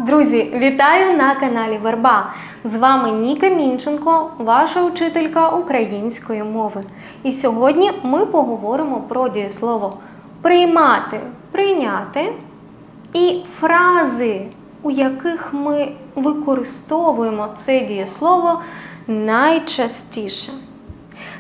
Друзі, вітаю на каналі Верба! З вами Ніка Мінченко, ваша учителька української мови. І сьогодні ми поговоримо про дієслово приймати, прийняти і фрази, у яких ми використовуємо це дієслово найчастіше.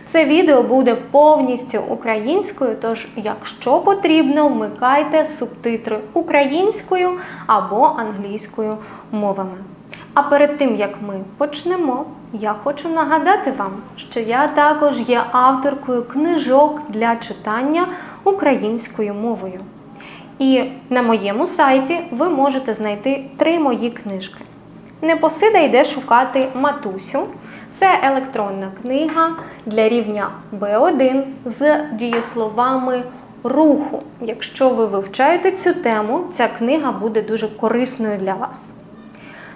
Це відео буде повністю українською, тож, якщо потрібно, вмикайте субтитри українською або англійською мовами. А перед тим, як ми почнемо, я хочу нагадати вам, що я також є авторкою книжок для читання українською мовою. І на моєму сайті ви можете знайти 3 мої книжки. Непосида йде шукати матусю. Це електронна книга для рівня B1 з дієсловами руху. Якщо ви вивчаєте цю тему, ця книга буде дуже корисною для вас.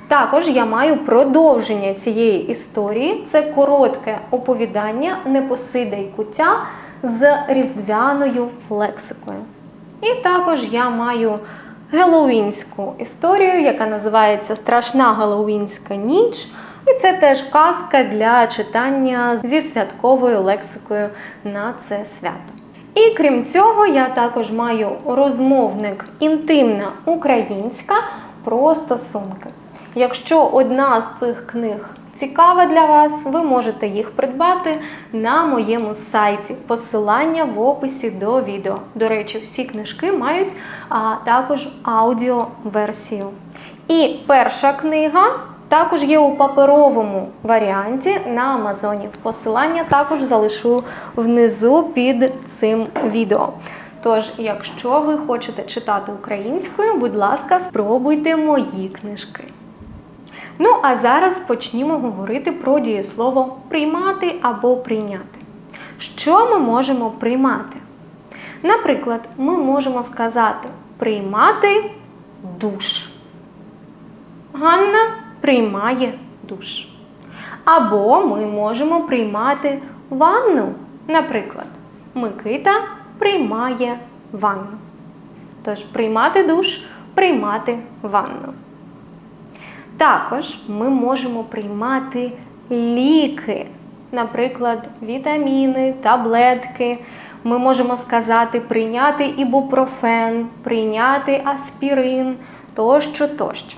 Також я маю продовження цієї історії. Це коротке оповідання «Непосида і куття» з різдвяною лексикою. І також я маю геловінську історію, яка називається «Страшна геловінська ніч». І це теж казка для читання зі святковою лексикою на це свято. І крім цього, я також маю розмовник «Інтимна українська» про стосунки. Якщо одна з цих книг цікава для вас, ви можете їх придбати на моєму сайті. Посилання в описі до відео. До речі, всі книжки мають також аудіоверсію. І перша книга також є у паперовому варіанті на Амазоні. Посилання також залишу внизу під цим відео. Тож, якщо ви хочете читати українською, будь ласка, спробуйте мої книжки. Ну, а зараз почнімо говорити про дієслово приймати або прийняти. Що ми можемо приймати? Наприклад, ми можемо сказати приймати душ. Ганна приймає душ. Або ми можемо приймати ванну. Наприклад, Микита приймає ванну. Тож приймати душ, приймати ванну. Також ми можемо приймати ліки. Наприклад, вітаміни, таблетки. Ми можемо сказати прийняти ібупрофен, прийняти аспірин, тощо, тощо.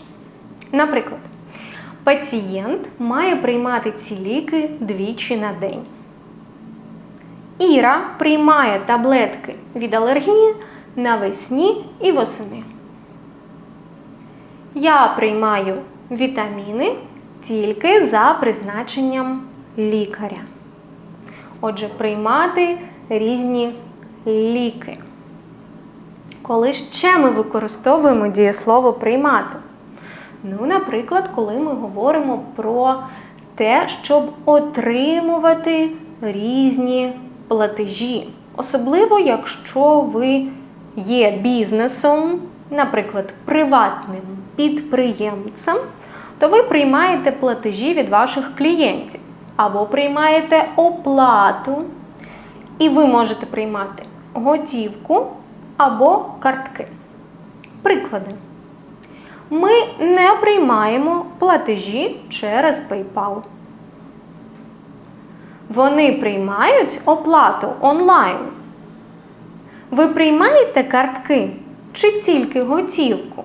Наприклад, пацієнт має приймати ці ліки 2 на день. Іра приймає таблетки від алергії навесні і восени. Я приймаю вітаміни тільки за призначенням лікаря. Отже, приймати різні ліки. Коли ще ми використовуємо дієслово приймати? Ну, наприклад, коли ми говоримо про те, щоб отримувати різні платежі. Особливо, якщо ви є бізнесом, наприклад, приватним підприємцем, то ви приймаєте платежі від ваших клієнтів. Або приймаєте оплату, і ви можете приймати готівку або картки. Приклади. Ми не приймаємо платежі через PayPal. Вони приймають оплату онлайн. Ви приймаєте картки чи тільки готівку?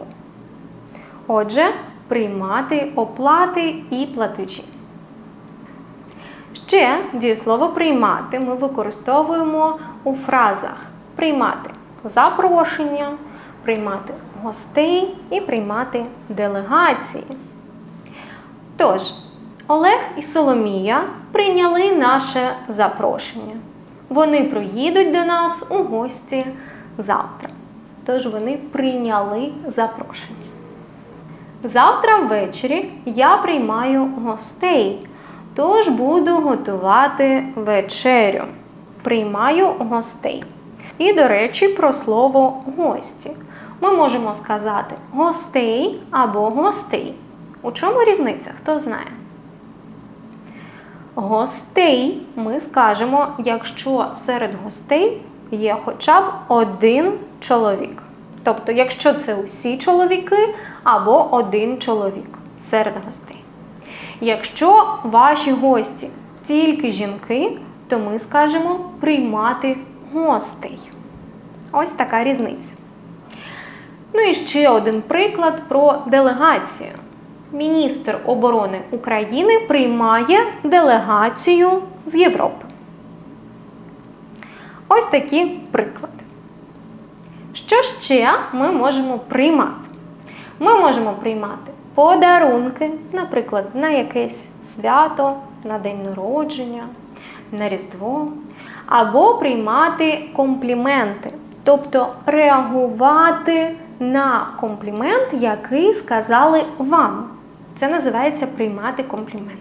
Отже, приймати оплати і платежі. Ще дієслово приймати ми використовуємо у фразах приймати запрошення, приймати гостей і приймати делегації. Тож, Олег і Соломія прийняли наше запрошення. Вони приїдуть до нас у гості завтра. Тож вони прийняли запрошення. Завтра ввечері я приймаю гостей, тож буду готувати вечерю. Приймаю гостей. І, до речі, про слово «гості». Ми можемо сказати «гостей» або «гостей». У чому різниця? Хто знає? Гостей ми скажемо, якщо серед гостей є хоча б один чоловік. Тобто, якщо це усі чоловіки або один чоловік серед гостей. Якщо ваші гості тільки жінки, то ми скажемо приймати гостей. Ось така різниця. Ну і ще один приклад про делегацію. Міністр оборони України приймає делегацію з Європи. Ось такі приклади. Що ще ми можемо приймати? Ми можемо приймати подарунки, наприклад, на якесь свято, на день народження, на Різдво, або приймати компліменти, тобто реагувати на комплімент, який сказали вам. Це називається приймати комплімент.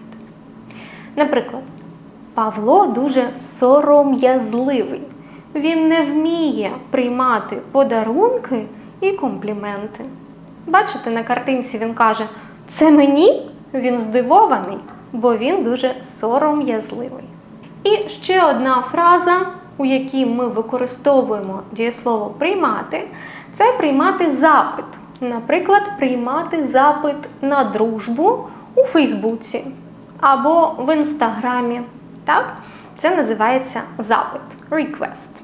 Наприклад, Павло дуже сором'язливий. Він не вміє приймати подарунки і компліменти. Бачите, на картинці він каже: «Це мені?» Він здивований, бо він дуже сором'язливий. І ще одна фраза, у якій ми використовуємо дієслово «приймати», це приймати запит. Наприклад, приймати запит на дружбу у Фейсбуці або в Інстаграмі. Так? Це називається запит, request.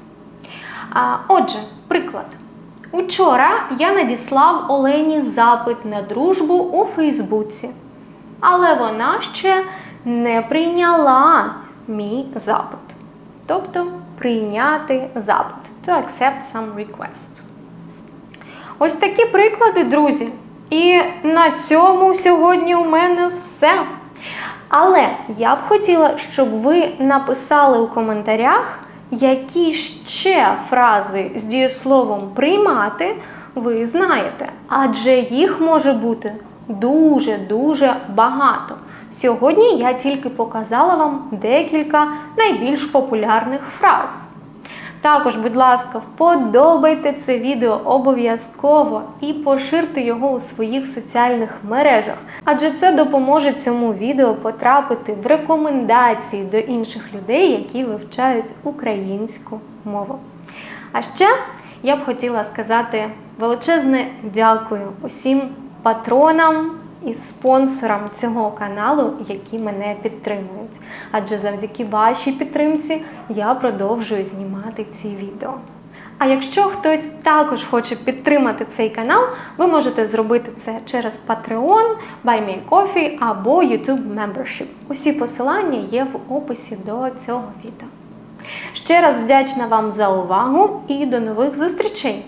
Отже, приклад. Учора я надіслав Олені запит на дружбу у Фейсбуці, але вона ще не прийняла мій запит. Тобто прийняти запит. To accept some request. Ось такі приклади, друзі. І на цьому сьогодні у мене все. Але я б хотіла, щоб ви написали у коментарях, які ще фрази з дієсловом «приймати» ви знаєте. Адже їх може бути дуже-дуже багато. Сьогодні я тільки показала вам декілька найбільш популярних фраз. Також, будь ласка, вподобайте це відео обов'язково і поширте його у своїх соціальних мережах, адже це допоможе цьому відео потрапити в рекомендації до інших людей, які вивчають українську мову. А ще я б хотіла сказати величезне дякую усім патронам і спонсорам цього каналу, які мене підтримують. Адже завдяки вашій підтримці я продовжую знімати ці відео. А якщо хтось також хоче підтримати цей канал, ви можете зробити це через Patreon, BuyMeACoffee або YouTube Membership. Усі посилання є в описі до цього відео. Ще раз вдячна вам за увагу і до нових зустрічей!